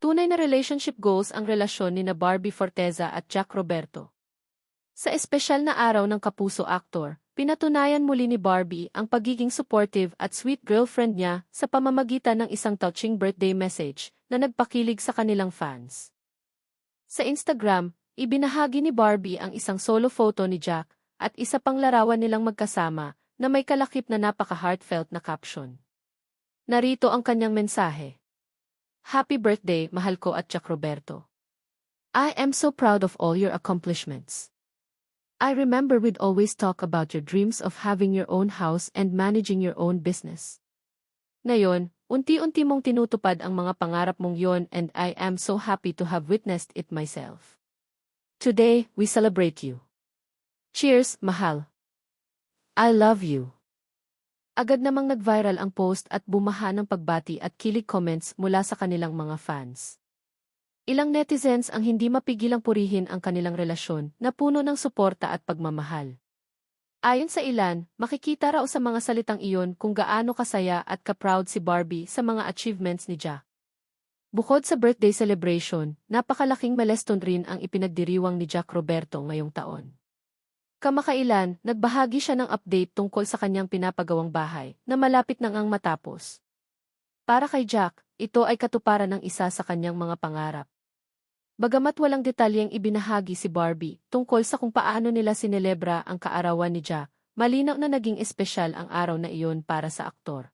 Tunay na relationship goals ang relasyon ni na Barbie Forteza at Jack Roberto. Sa espesyal na araw ng Kapuso Actor, pinatunayan muli ni Barbie ang pagiging supportive at sweet girlfriend niya sa pamamagitan ng isang touching birthday message na nagpakilig sa kanilang fans. Sa Instagram, ibinahagi ni Barbie ang isang solo photo ni Jack at isa pang larawan nilang magkasama na may kalakip na napaka-heartfelt na caption. Narito ang kanyang mensahe. Happy birthday, mahal ko at Jack Roberto. I am so proud of all your accomplishments. I remember we'd always talk about your dreams of having your own house and managing your own business. Ngayon, unti-unti mong tinutupad ang mga pangarap mong yon and I am so happy to have witnessed it myself. Today, we celebrate you. Cheers, mahal. I love you. Agad namang nag-viral ang post at bumaha ng pagbati at kilig comments mula sa kanilang mga fans. Ilang netizens ang hindi mapigilang purihin ang kanilang relasyon na puno ng suporta at pagmamahal. Ayon sa ilan, makikita raw sa mga salitang iyon kung gaano kasaya at ka-proud si Barbie sa mga achievements ni Jack. Bukod sa birthday celebration, napakalaking milestone rin ang ipinagdiriwang ni Jack Roberto ngayong taon. Kamakailan, nagbahagi siya ng update tungkol sa kanyang pinapagawang bahay na malapit nang ang matapos. Para kay Jack, ito ay katuparan ng isa sa kanyang mga pangarap. Bagamat walang detalyeng ibinahagi si Barbie tungkol sa kung paano nila sinelebra ang kaarawan ni Jack, malinaw na naging espesyal ang araw na iyon para sa aktor.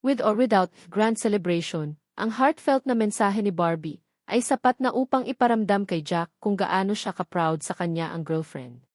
With or without grand celebration, ang heartfelt na mensahe ni Barbie ay sapat na upang iparamdam kay Jack kung gaano siya ka-proud sa kanya ang girlfriend.